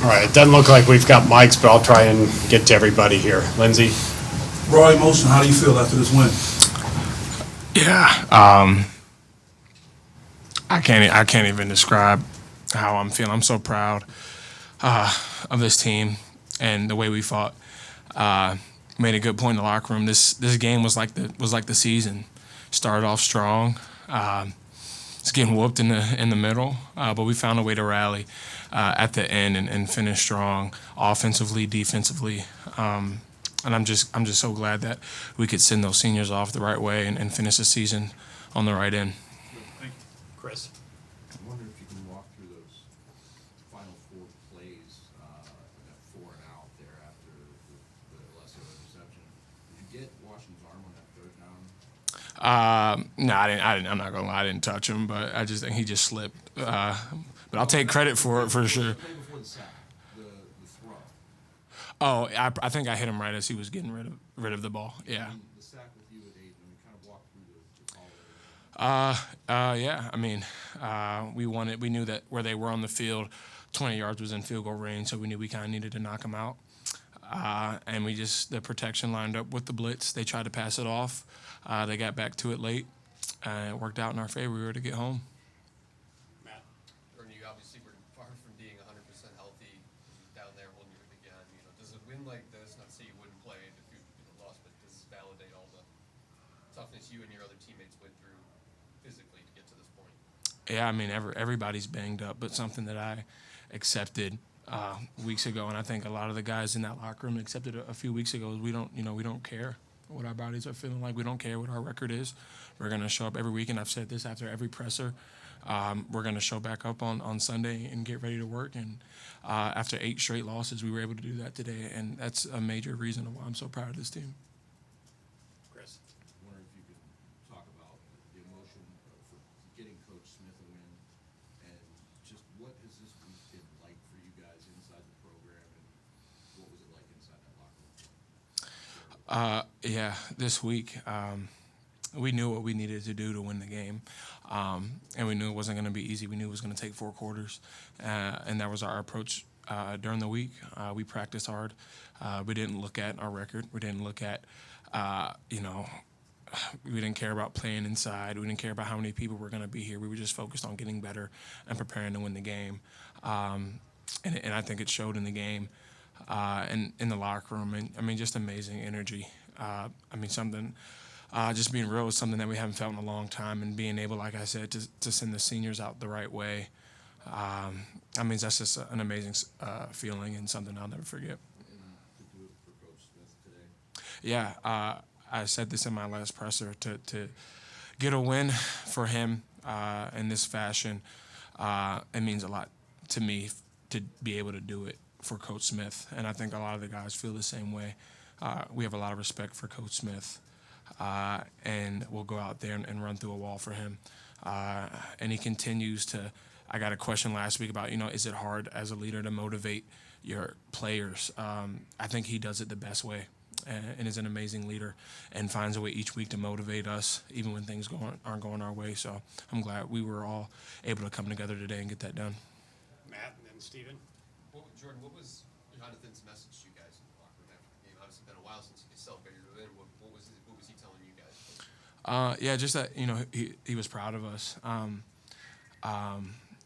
All right, it doesn't look like we've got mics, but I'll try and get to everybody here. Lindsay? Raw emotion, how do you feel after this win? Yeah, I can't even describe how I'm feeling. I'm so proud of this team and the way we fought. Made a good point in the locker room. This game was like the season. Started off strong. It's getting whooped in the middle, but we found a way to rally at the end and finish strong, offensively, defensively. And I'm just so glad that we could send those seniors off the right way and finish the season on the right end. Thank you. Chris? I wonder if you can walk through those final four plays, that 4 and out there after the lesser interception. Did you get Washington's arm on that third down? No, I didn't. I'm not gonna lie, I didn't touch him, but I just think he just slipped. But I'll take credit for it for sure. Play before the sack, the throw. Oh, I think I hit him right as he was getting rid of the ball. Yeah. And the sack with you at 8, and we kind of walked through the call there. Yeah. I mean, we wanted. We knew that where they were on the field, 20 yards was in field goal range, so we knew we kind of needed to knock them out. And the protection lined up with the blitz. They tried to pass it off. They got back to it late. It worked out in our favor. We were to get home. Matt? Jordan, you obviously were far from being 100% healthy down there holding your head again. You know, does a win like this, not to say you wouldn't play it if you lost, but does this validate all the toughness you and your other teammates went through physically to get to this point? Yeah, I mean, everybody's banged up, but something that I accepted weeks ago, and I think a lot of the guys in that locker room accepted a few weeks ago. Is we don't care what our bodies are feeling like. We don't care what our record is. We're going to show up every week, and I've said this after every presser. We're going to show back up on Sunday and get ready to work. And after 8 straight losses, we were able to do that today, and that's a major reason why I'm so proud of this team. Chris? I wonder if you could talk about the emotion for getting Coach Smith a win, and just what has this week been like for you guys inside the program, and what was it like inside that locker room? Yeah, this week we knew what we needed to do to win the game, and we knew it wasn't going to be easy. We knew it was going to take 4 quarters, and that was our approach during the week. We practiced hard. We didn't look at our record. We didn't look at, we didn't care about playing inside. We didn't care about how many people were going to be here. We were just focused on getting better and preparing to win the game. And I think it showed in the game. And in the locker room, and I mean, just amazing energy. I mean, just being real is something that we haven't felt in a long time, and being able, like I said, to send the seniors out the right way. I mean, that's just an amazing feeling and something I'll never forget. And to do it for Coach Smith today? Yeah, I said this in my last presser, to get a win for him in this fashion, it means a lot to me to be able to do it for Coach Smith, and I think a lot of the guys feel the same way. We have a lot of respect for Coach Smith, and we'll go out there and run through a wall for him. And he continues to. I got a question last week about, is it hard as a leader to motivate your players? I think he does it the best way, and is an amazing leader, and finds a way each week to motivate us, even when things aren't going our way. So I'm glad we were all able to come together today and get that done. Matt and then Steven? Jordan, what was Jonathan's message to you guys in the locker room after the game? Obviously, it's been a while since you celebrated a win. What was he telling you guys? Yeah, just that he was proud of us.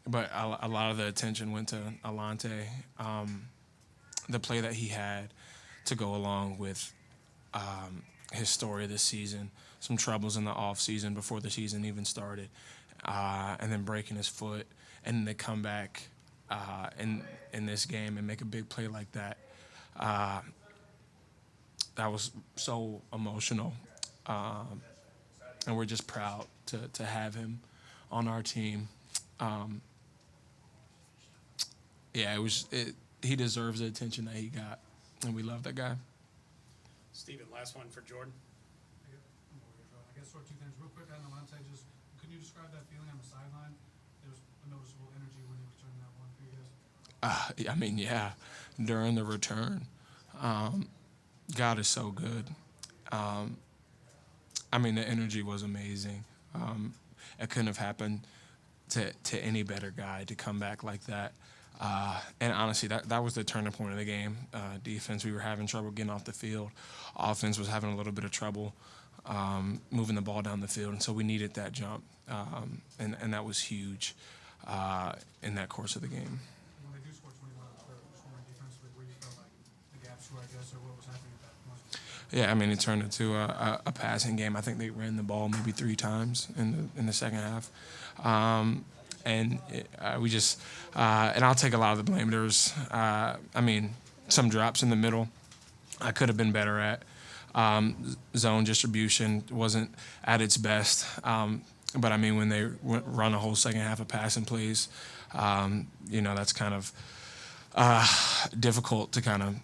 But a lot of the attention went to Alante, the play that he had to go along with his story this season, some troubles in the off season before the season even started, and then breaking his foot, and to come back in this game and make a big play like that. That was so emotional, and we're just proud to have him on our team. He deserves the attention that he got, and we love that guy. Steven, last one for Jordan. I guess sort of 2 things real quick on Alante. Just can you describe that feeling on the sideline? There was a noticeable energy when he returned that one for you guys. I mean, yeah, during the return, God is so good. I mean, the energy was amazing. It couldn't have happened to any better guy to come back like that. And honestly, that was the turning point of the game. Defense, we were having trouble getting off the field. Offense was having a little bit of trouble moving the ball down the field, and so we needed that jump, and that was huge in that course of the game. When they do score 21, scoring defensively, where you felt like the gaps were, I guess, or what was happening at that point? Yeah, I mean, it turned into a passing game. I think they ran the ball maybe 3 times in the second half. We just and I'll take a lot of the blame. There was, some drops in the middle I could have been better at. Zone distribution wasn't at its best. But, I mean, when they run a whole second half of passing plays, that's kind of difficult to kind of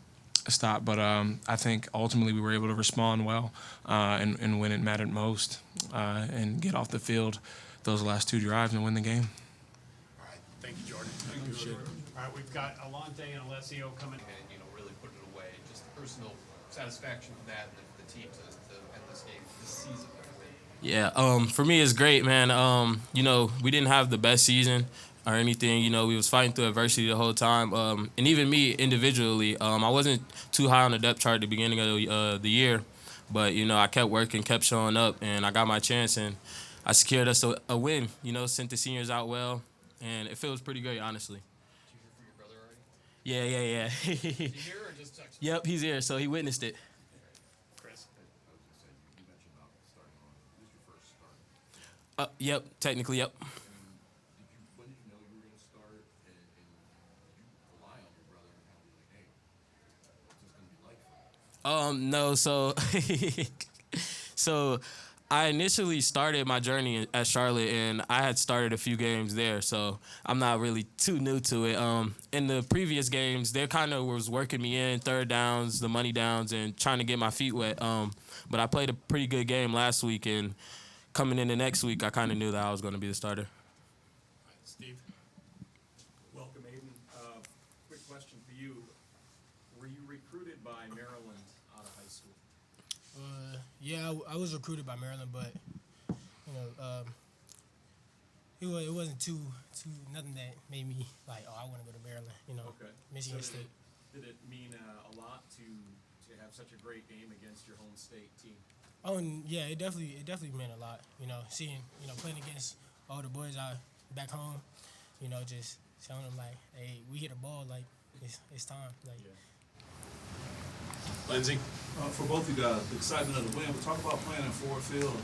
stop. But I think ultimately we were able to respond well and when it mattered most and get off the field those last 2 drives and win the game. All right, thank you, Jordan. Thank you, Jordan. All right, we've got Alante and Alessio coming. And, really put it away. Just the personal satisfaction from that and the team to end this game, this season. Yeah, for me it's great, man. We didn't have the best season or anything. We was fighting through adversity the whole time. And even me individually, I wasn't too high on the depth chart at the beginning of the year, but I kept working, kept showing up, and I got my chance, and I secured us a win. Sent the seniors out well, and it feels pretty great, honestly. Did you hear from your brother already? Yeah. Did you hear or just text? Yep, he's here, so he witnessed it. Chris. You mentioned about starting on. This is your first start. Yep, technically, yep. When did you know you were going to start? And did you rely on your brother and kind of be like, hey, what's this going to be like for you? No, so I initially started my journey at Charlotte, and I had started a few games there, so I'm not really too new to it. In the previous games, they kind of was working me in, third downs, the money downs, and trying to get my feet wet. But I played a pretty good game last week, and coming into next week, I kind of knew that I was going to be the starter. Steve. Welcome, Aiden. Quick question for you. Were you recruited by Maryland out of high school? Yeah, I was recruited by Maryland, but it wasn't too nothing that made me like, oh, I want to go to Maryland. Okay. Michigan So State. Did it mean a lot to have such a great game against your home state team? Oh, and yeah, it definitely meant a lot. Seeing playing against all the boys out back home. Just showing them like, hey, we hit a ball, like it's time. Like. Yeah. Lindsey. For both of you guys, the excitement of the win, but talk about playing in Ford Field,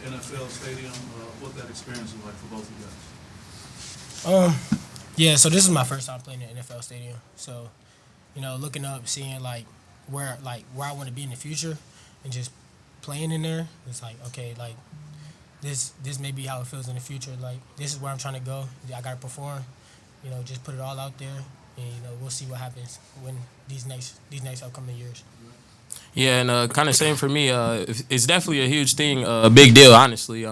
NFL Stadium, what that experience was like for both of you guys. Yeah, so this is my first time playing in the NFL Stadium. So, looking up, seeing like where I want to be in the future, and just playing in there, it's like, okay, like this may be how it feels in the future. Like this is where I'm trying to go. I gotta perform. Just put it all out there, and we'll see what happens when these next upcoming years. Yeah, and kind of same for me. It's definitely a huge thing, a big deal, honestly.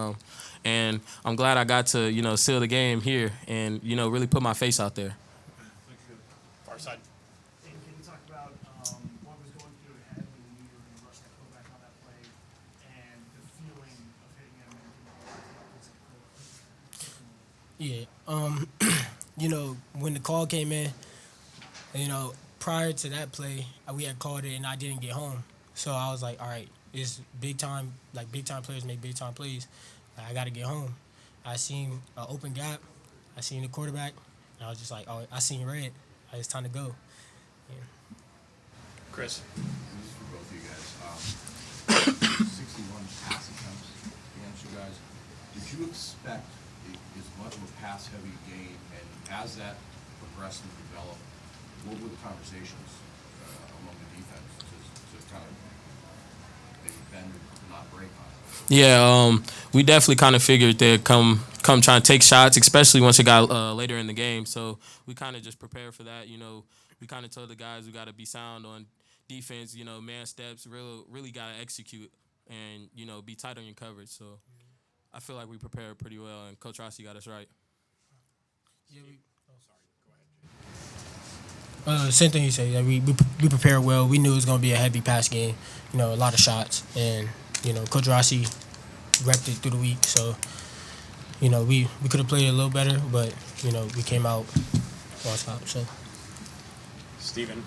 And I'm glad I got to, seal the game here and, really put my face out there. Far side. Can you talk about what was going through your head when you were going to rush that quarterback on that play and the feeling of hitting him and Yeah, when the call came in, prior to that play, we had called it and I didn't get home. So I was like, all right, it's big time players make big time plays. I got to get home. I seen an open gap. I seen the quarterback. And I was just like, oh, I seen red. It's time to go. Yeah. Chris. This is for both of you guys. 61 pass attempts against you guys. Did you expect as much of a pass-heavy game, and as that progressed and developed, what were the conversations among the defense to kind of maybe bend or not break on it? Yeah, we definitely kind of figured they'd come trying to take shots, especially once it got later in the game. So we kind of just prepared for that. We kind of told the guys we got to be sound on defense. Man steps, really got to execute and, be tight on your coverage. So I feel like we prepared pretty well, and Coach Rossi got us right. Yeah, same thing you say. Yeah, we prepared well. We knew it was going to be a heavy pass game, a lot of shots. And, Coach Rossi repped it through the week. So, we could have played it a little better, but, we came out on top. So. Steven.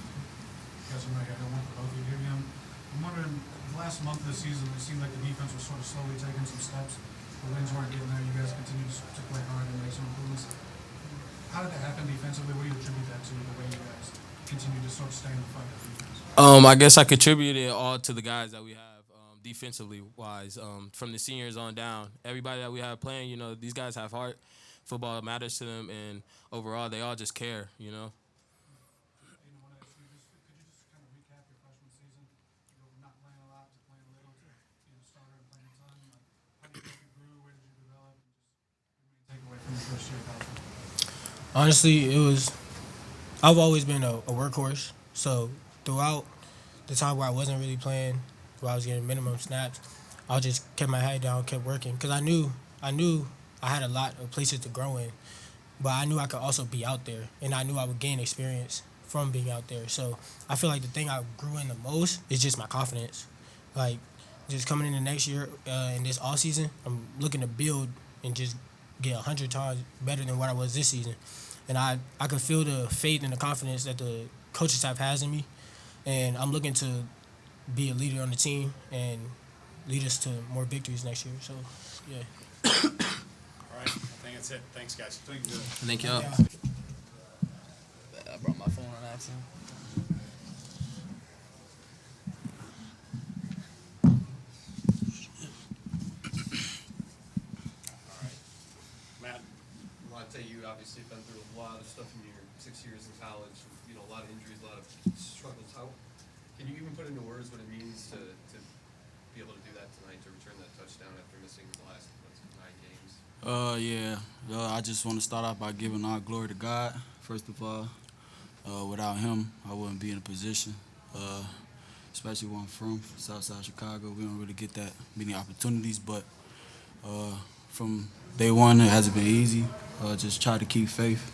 Guys, I got one for both of you. I'm wondering, the last month of the season, it seemed like the defense was sort of slowly taking some steps. The wins weren't getting there. You guys continued to play hard and make some improvements. How did that happen defensively? What do you attribute that to, the way you guys continue to sort of stay in the fight of defense? I guess I contribute it all to the guys that we have defensively wise. From the seniors on down, everybody that we have playing, these guys have heart. Football matters to them, and overall, they all just care. Could you just kind of recap your freshman season? You go from not playing a lot to playing a little to being a starter and playing a ton. How do you think you grew? Where did you develop? And just take away from the first year of college? Honestly, I've always been a workhorse. So throughout the time where I wasn't really playing, where I was getting minimum snaps, I just kept my head down, kept working, because I knew I had a lot of places to grow in, but I knew I could also be out there, and I knew I would gain experience from being out there. So I feel like the thing I grew in the most is just my confidence. Like, just coming in the next year in this off season, I'm looking to build and just get 100 times better than what I was this season. And I could feel the faith and the confidence that the coaching staff has in me, and I'm looking to be a leader on the team and lead us to more victories next year. So, yeah. All right, I think that's it. Thanks, guys. Thank you, guys. Thank y'all. I brought my phone on accident. Matt. Well, I tell you, obviously, been through a lot of stuff in your 6 years in college. A lot of injuries, a lot of struggles. How can you even put into words what it means to be able to do that tonight, to return that touchdown after missing the last 9 games? I just want to start off by giving all glory to God. First of all, without Him, I wouldn't be in a position. Especially where I'm from, Southside Chicago, we don't really get that many opportunities. But from day one, it hasn't been easy. Just try to keep faith.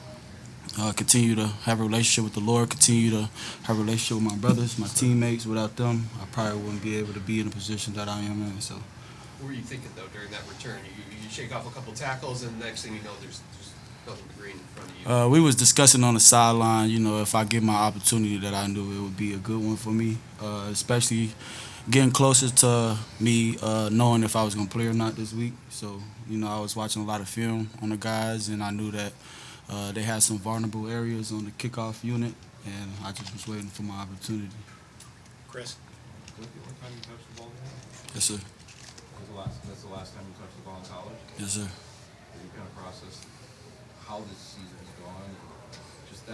Continue to have a relationship with the Lord, continue to have a relationship with my brothers, my teammates. Without them, I probably wouldn't be able to be in the position that I am in. So, What were you thinking, though, during that return? You shake off a couple tackles, and the next thing you know, there's nothing but green in front of you. we was discussing on the sideline, if I get my opportunity that I knew it would be a good one for me, especially getting closer to me knowing if I was going to play or not this week. So, I was watching a lot of film on the guys, and I knew that they had some vulnerable areas on the kickoff unit, and I just was waiting for my opportunity. Chris. What time you touched the ball again? Yes, sir. That's the last time you touched the ball in college? Yes, sir. Have you kind of processed how this season's gone? Just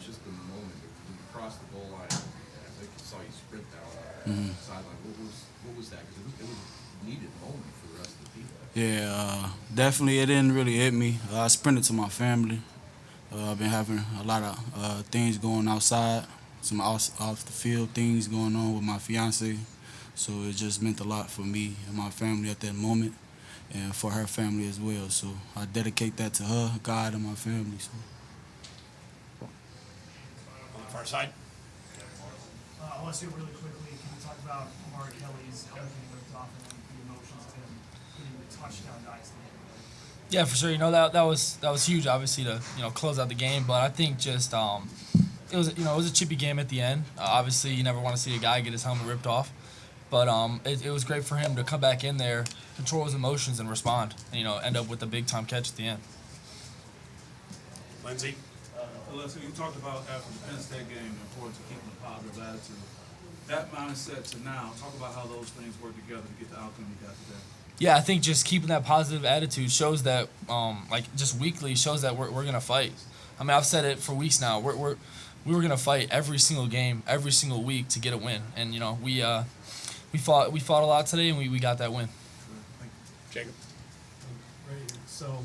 just the moment when you crossed the goal line, I think I saw you sprint down the sideline. What was that? Because it was a needed moment for the rest of the team. Yeah, definitely it didn't really hit me. I sprinted to my family. I've been having a lot of things going outside, some off the field things going on with my fiance. So it just meant a lot for me and my family at that moment, and for her family as well. So I dedicate that to her, God, and my family. So. On the far side. I want to say really quickly, can you talk about Mark Kelly's helmet being ripped off and then the emotions of him getting the touchdown dice at the end of it? Yeah, for sure. That was huge, obviously, to close out the game. But I think just it was a chippy game at the end. Obviously, you never want to see a guy get his helmet ripped off. But it was great for him to come back in there, control his emotions, and respond. And, end up with a big time catch at the end. Lindsey. Leslie, you talked about after the Penn State game, the importance of keeping a positive attitude. That mindset to now, talk about how those things work together to get the outcome you got today. Yeah, I think just keeping that positive attitude shows that, just weekly, shows that we're gonna fight. I mean, I've said it for weeks now. We were gonna fight every single game, every single week to get a win, and we fought a lot today, and we got that win. Jacob. Right, so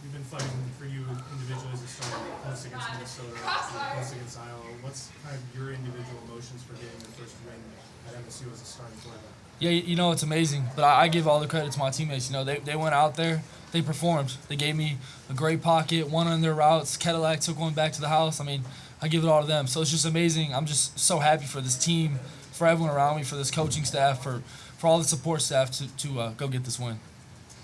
you've been fighting for you individually as a starter, close against Minnesota, close against Iowa. What's kind of your individual emotions for getting the first win at MSU as a starting quarterback? Yeah, it's amazing. But I give all the credit to my teammates. They went out there, they performed. They gave me a great pocket, one on their routes. Cadillac took one back to the house. I mean, I give it all to them. So it's just amazing. I'm just so happy for this team, for everyone around me, for this coaching staff, for all the support staff to go get this win.